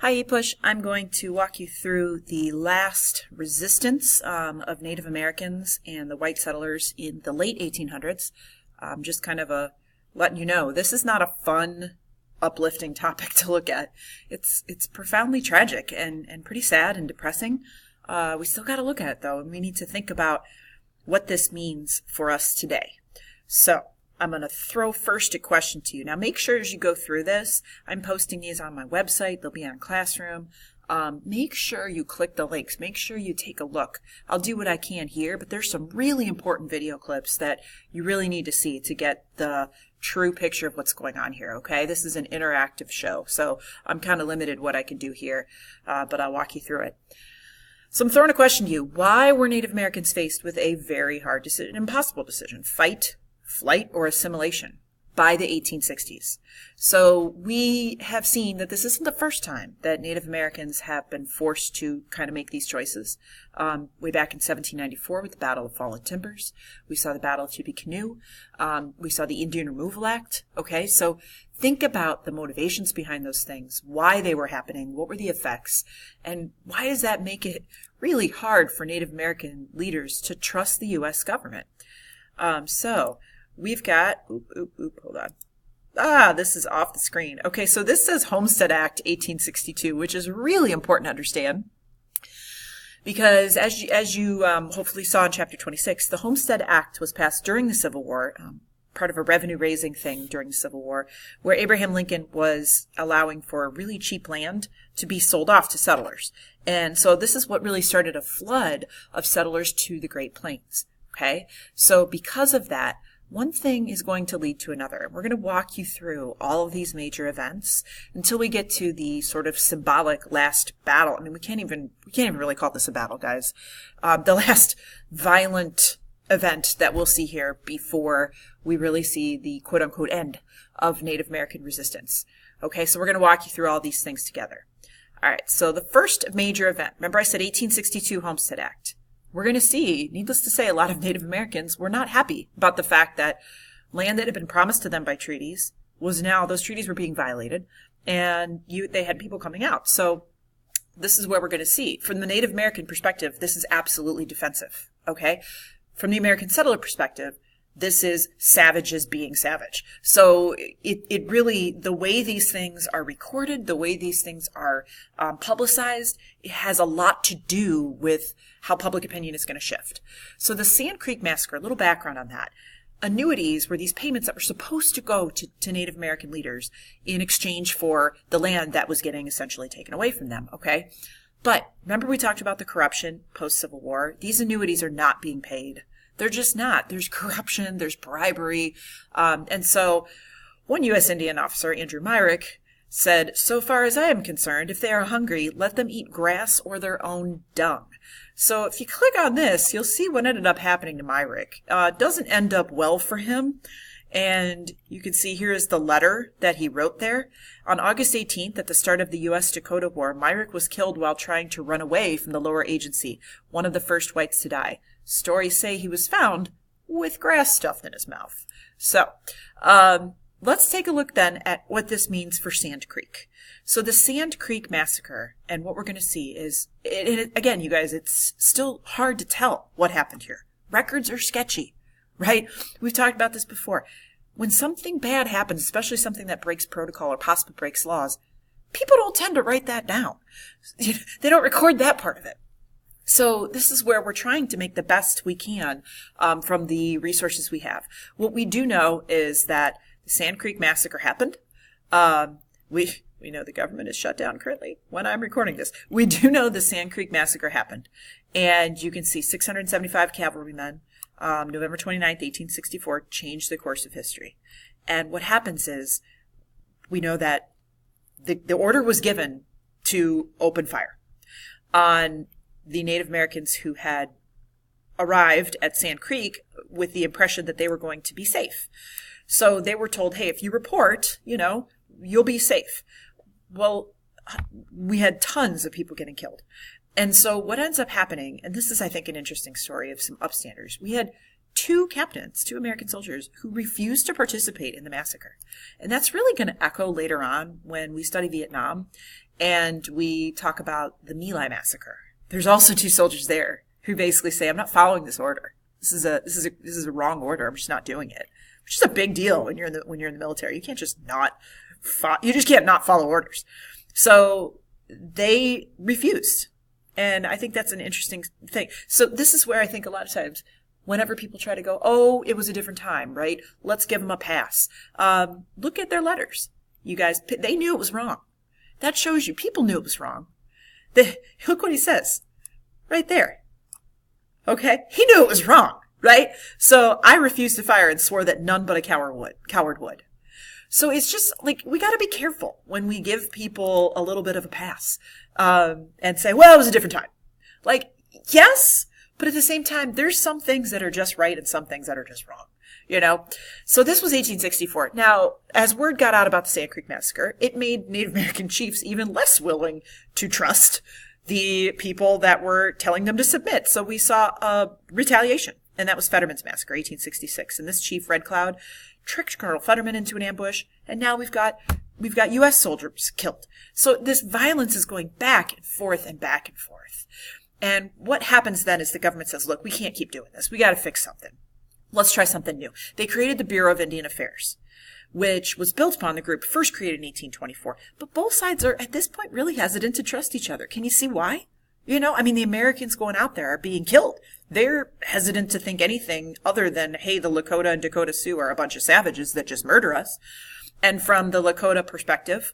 Hi, ePush. I'm going to walk you through the last resistance of Native Americans and the white settlers in the late 1800s. Just kind of letting you know, this is not a fun, uplifting topic to look at. It's profoundly tragic and pretty sad and depressing. We still got to look at it, though, and we need to think about what this means for us today. So, I'm going to throw first a question to you. Now, make sure as you go through this, I'm posting these on my website. They'll be on Classroom. Make sure you click the links. Make sure you take a look. I'll do what I can here, but there's some really important video clips that you really need to see to get the true picture of what's going on here, okay? This is an interactive show, so I'm kind of limited what I can do here, but I'll walk you through it. So I'm throwing a question to you. Why were Native Americans faced with a very hard decision, impossible decision? Fight, flight, or assimilation by the 1860s. So we have seen that this isn't the first time that Native Americans have been forced to kind of make these choices. Way back in 1794 with the Battle of Fallen Timbers. We saw the Battle of Tippecanoe. We saw the Indian Removal Act. Okay, so think about the motivations behind those things, why they were happening, what were the effects, and why does that make it really hard for Native American leaders to trust the U.S. government? So we've got, hold on. This is off the screen. Okay, so this says Homestead Act 1862, which is really important to understand because as you hopefully saw in Chapter 26, the Homestead Act was passed during the Civil War, part of a revenue-raising thing during the Civil War, where Abraham Lincoln was allowing for really cheap land to be sold off to settlers. And so this is what really started a flood of settlers to the Great Plains. Okay, so because of that, one thing is going to lead to another. We're going to walk you through all of these major events until we get to the sort of symbolic last battle. I mean, we can't even really call this a battle, guys. The last violent event that we'll see here before we really see the quote-unquote end of Native American resistance. Okay, so we're going to walk you through all these things together. All right, so the first major event, remember I said 1862 Homestead Act. We're going to see, needless to say, a lot of Native Americans were not happy about the fact that land that had been promised to them by treaties was now, those treaties were being violated, and they had people coming out. So this is where we're going to see. From the Native American perspective, this is absolutely defensive, okay? From the American settler perspective, this is savages being savage. So it really, the way these things are recorded, the way these things are publicized, it has a lot to do with how public opinion is going to shift. So the Sand Creek Massacre, a little background on that. Annuities were these payments that were supposed to go to Native American leaders in exchange for the land that was getting essentially taken away from them, okay? But remember we talked about the corruption post-Civil War. These annuities are not being paid. They're just not. There's corruption, there's bribery. And so one U.S. Indian officer, Andrew Myrick, said, "So far as I am concerned, if they are hungry, let them eat grass or their own dung." So if you click on this, you'll see what ended up happening to Myrick. It doesn't end up well for him. And you can see here is the letter that he wrote there. On August 18th, at the start of the U.S.-Dakota War, Myrick was killed while trying to run away from the lower agency, one of the first whites to die. Stories say he was found with grass stuffed in his mouth. So, let's take a look then at what this means for Sand Creek. So the Sand Creek Massacre, and what we're going to see is, again, you guys, it's still hard to tell what happened here. Records are sketchy, right? We've talked about this before. When something bad happens, especially something that breaks protocol or possibly breaks laws, people don't tend to write that down. They don't record that part of it. So this is where we're trying to make the best we can from the resources we have. What we do know is that the Sand Creek Massacre happened. We know the government is shut down currently when I'm recording this. We do know the Sand Creek Massacre happened. And you can see 675 cavalrymen, November 29th, 1864, changed the course of history. And what happens is we know that the order was given to open fire on the Native Americans who had arrived at Sand Creek with the impression that they were going to be safe. So they were told, hey, if you report, you'll be safe. Well, we had tons of people getting killed. And so what ends up happening, and this is, I think, an interesting story of some upstanders. We had two captains, two American soldiers, who refused to participate in the massacre. And that's really going to echo later on when we study Vietnam. and we talk about the My Lai massacre. There's also 2 soldiers there who basically say, I'm not following this order. This is a wrong order. I'm just not doing it. Which is a big deal when you're in the military. You can't just you just can't not follow orders. So they refused. And I think that's an interesting thing. So this is where I think a lot of times whenever people try to go, oh, it was a different time, right? Let's give them a pass. Look at their letters. You guys, they knew it was wrong. That shows you people knew it was wrong. Look what he says right there. Okay? He knew it was wrong, right? So I refused to fire and swore that none but a coward would. So it's just like, we got to be careful when we give people a little bit of a pass, and say, well, it was a different time. Like, yes, but at the same time, there's some things that are just right and some things that are just wrong, you know? So this was 1864. Now, as word got out about the Sand Creek Massacre, it made Native American chiefs even less willing to trust the people that were telling them to submit. So we saw retaliation, and that was Fetterman's Massacre, 1866. And this chief, Red Cloud, tricked Colonel Fetterman into an ambush, and now we've got U.S. soldiers killed. So this violence is going back and forth and back and forth. And what happens then is the government says, look, we can't keep doing this. We got to fix something. Let's try something new. They created the Bureau of Indian Affairs, which was built upon the group first created in 1824. But both sides are, at this point, really hesitant to trust each other. Can you see why? You know, I mean, the Americans going out there are being killed. They're hesitant to think anything other than, hey, the Lakota and Dakota Sioux are a bunch of savages that just murder us. And from the Lakota perspective,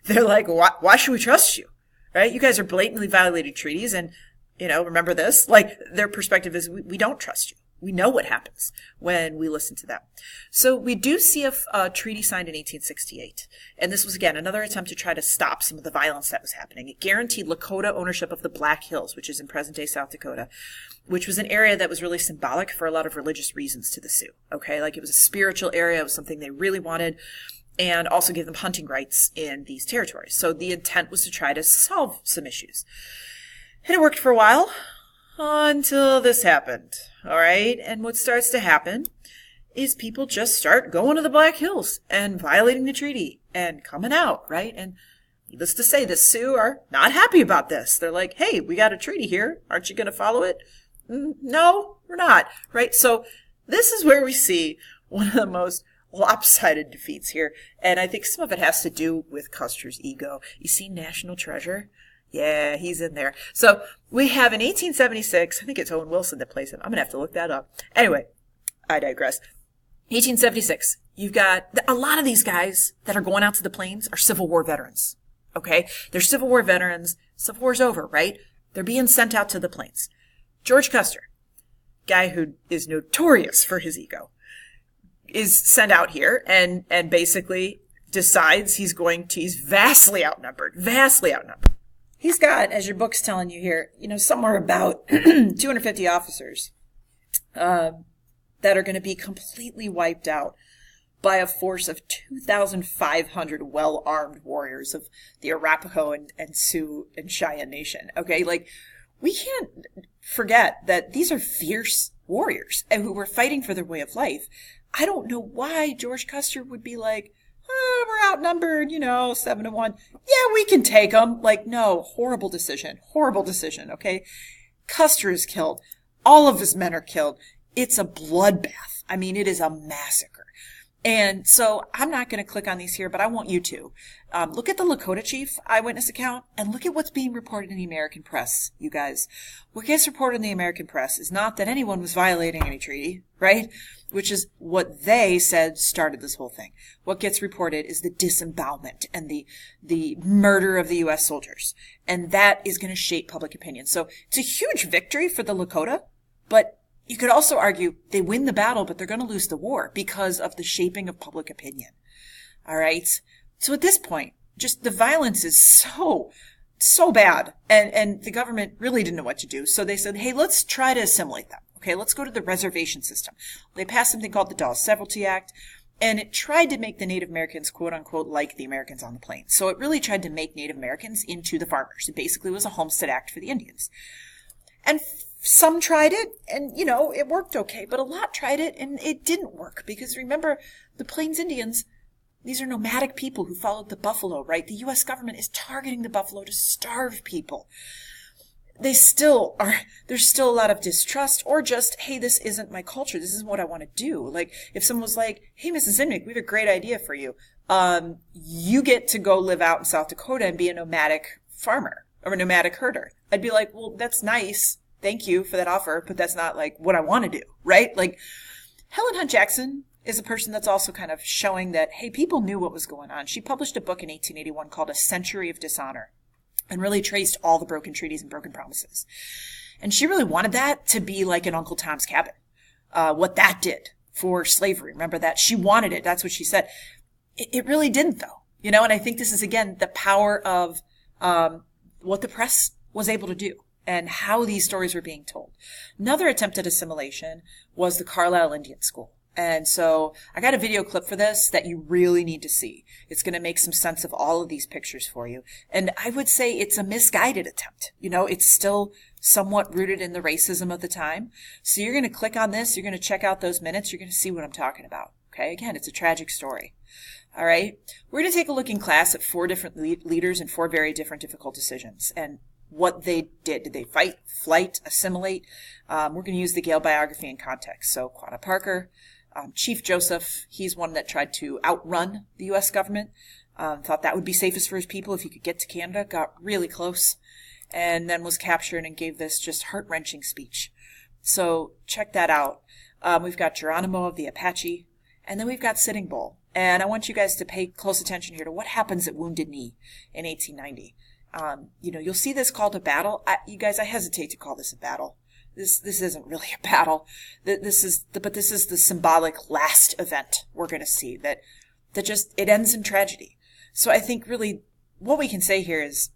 they're like, why should we trust you? Right? You guys are blatantly violating treaties. And, you know, remember this? Like, their perspective is, we don't trust you. We know what happens when we listen to them. So we do see a treaty signed in 1868. And this was, again, another attempt to try to stop some of the violence that was happening. It guaranteed Lakota ownership of the Black Hills, which is in present-day South Dakota, which was an area that was really symbolic for a lot of religious reasons to the Sioux. Okay? Like, it was a spiritual area. It was something they really wanted, and also give them hunting rights in these territories. So the intent was to try to solve some issues. And it worked for a while until this happened. All right? And what starts to happen is people just start going to the Black Hills and violating the treaty and coming out, right? And needless to say, the Sioux are not happy about this. They're like, hey, we got a treaty here. Aren't you going to follow it? No, we're not, right? So this is where we see one of the most lopsided defeats here. And I think some of it has to do with Custer's ego. You see National Treasure? Yeah, he's in there. So we have in 1876, I think it's Owen Wilson that plays him. I'm going to have to look that up. Anyway, I digress. 1876, you've got a lot of these guys that are going out to the plains are Civil War veterans. Okay? They're Civil War veterans. Civil War's over, right? They're being sent out to the plains. George Custer, guy who is notorious for his ego, is sent out here and basically decides he's vastly outnumbered. He's got, as your book's telling you here, somewhere about 250 officers that are going to be completely wiped out by a force of 2,500 well-armed warriors of the Arapaho and Sioux and Cheyenne Nation. Okay, like, we can't forget that these are fierce warriors and who were fighting for their way of life. I don't know why George Custer would be like, we're outnumbered, 7-1. Yeah, we can take them. Like, no, horrible decision, okay? Custer is killed. All of his men are killed. It's a bloodbath. I mean, it is a massacre. And so I'm not going to click on these here, but I want you to. Look at the Lakota chief eyewitness account and look at what's being reported in the American press, you guys. What gets reported in the American press is not that anyone was violating any treaty, right? Which is what they said started this whole thing. What gets reported is the disembowelment and the murder of the U.S. soldiers. And that is going to shape public opinion. So it's a huge victory for the Lakota, but you could also argue they win the battle, but they're going to lose the war because of the shaping of public opinion. All right? So at this point, just the violence is so bad. And the government really didn't know what to do. So they said, hey, let's try to assimilate them. Okay, let's go to the reservation system. They passed something called the Dawes Severalty Act, and it tried to make the Native Americans, quote unquote, like the Americans on the plains. So it really tried to make Native Americans into the farmers. It basically was a homestead act for the Indians. And some tried it, and, it worked okay, but a lot tried it, and it didn't work, because remember, the Plains Indians, These are nomadic people who followed the buffalo, right? The U.S. government is targeting the buffalo to starve people. There's still a lot of distrust, or just, hey, this isn't my culture. This isn't what I want to do. Like, if someone was like, hey, Mrs. Zimnick, we have a great idea for you. You get to go live out in South Dakota and be a nomadic farmer or a nomadic herder. I'd be like, well, that's nice. Thank you for that offer, but that's not like what I want to do, right? Like, Helen Hunt Jackson is a person that's also kind of showing that, hey, people knew what was going on. She published a book in 1881 called A Century of Dishonor, and really traced all the broken treaties and broken promises. And she really wanted that to be like an Uncle Tom's Cabin, what that did for slavery. Remember that? She wanted it. That's what she said. It really didn't, though. You know, and I think this is, again, the power of what the press was able to do and how these stories were being told. Another attempt at assimilation was the Carlisle Indian School. And so I got a video clip for this that you really need to see. It's going to make some sense of all of these pictures for you. And I would say it's a misguided attempt. You know, it's still somewhat rooted in the racism of the time. So you're going to click on this. You're going to check out those minutes. You're going to see what I'm talking about. Okay. Again, it's a tragic story. All right. We're going to take a look in class at 4 different leaders and 4 very different difficult decisions and what they did. Did they fight, flight, assimilate? We're going to use the Gale biography in context. So Quanah Parker, Chief Joseph, he's one that tried to outrun the U.S. government, thought that would be safest for his people if he could get to Canada, got really close, and then was captured and gave this just heart-wrenching speech. So check that out. We've got Geronimo of the Apache, and then we've got Sitting Bull. And I want you guys to pay close attention here to what happens at Wounded Knee in 1890. You know, you'll see this called a battle. You guys, I hesitate to call this a battle. This isn't really a battle. This is the symbolic last event we're going to see that just, it ends in tragedy. So I think really what we can say here is,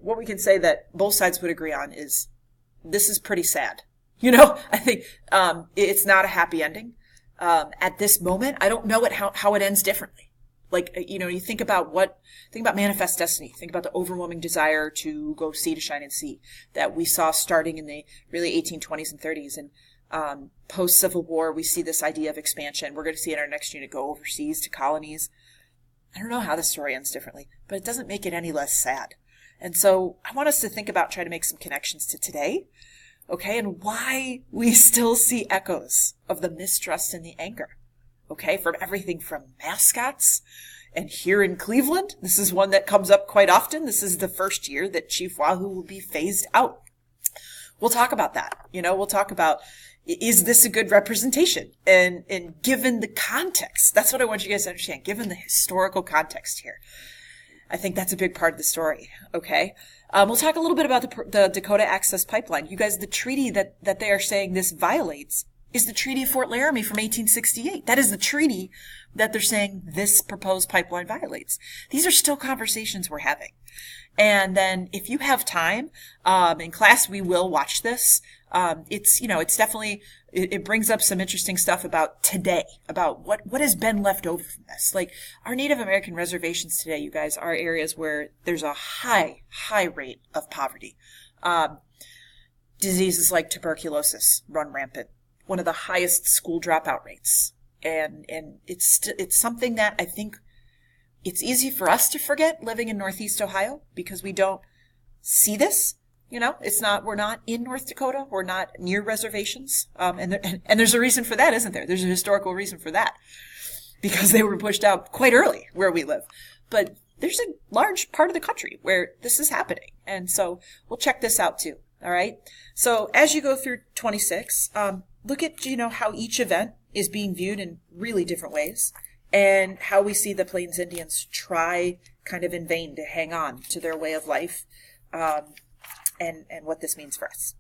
what we can say that both sides would agree on is this is pretty sad. You know, I think, it's not a happy ending. At this moment, I don't know how it ends differently. Like, you know, you think about Manifest Destiny, think about the overwhelming desire to go sea to shine and sea that we saw starting in the really 1820s and 30s. And post-Civil War, we see this idea of expansion. We're going to see in our next unit go overseas to colonies. I don't know how the story ends differently, but it doesn't make it any less sad. And so I want us to think about trying to make some connections to today, okay, and why we still see echoes of the mistrust and the anger. Okay, from everything from mascots, and here in Cleveland, this is one that comes up quite often. This is the first year that Chief Wahoo will be phased out. We'll talk about that. You know, we'll talk about, is this a good representation? And given the context, that's what I want you guys to understand, given the historical context here. I think that's a big part of the story, okay? We'll talk a little bit about the Dakota Access Pipeline. You guys, the treaty that they are saying this violates is the Treaty of Fort Laramie from 1868. That is the treaty that they're saying this proposed pipeline violates. These are still conversations we're having. And then if you have time, in class, we will watch this. It's definitely, it brings up some interesting stuff about today, about what has been left over from this. Like, our Native American reservations today, you guys, are areas where there's a high rate of poverty. Diseases like tuberculosis run rampant. One of the highest school dropout rates. And it's something that I think it's easy for us to forget living in Northeast Ohio because we don't see this. You know, we're not in North Dakota. We're not near reservations. And there's a reason for that, isn't there? There's a historical reason for that because they were pushed out quite early where we live. But there's a large part of the country where this is happening. And so we'll check this out too. All right. So as you go through 26, look at, how each event is being viewed in really different ways and how we see the Plains Indians try kind of in vain to hang on to their way of life, and what this means for us.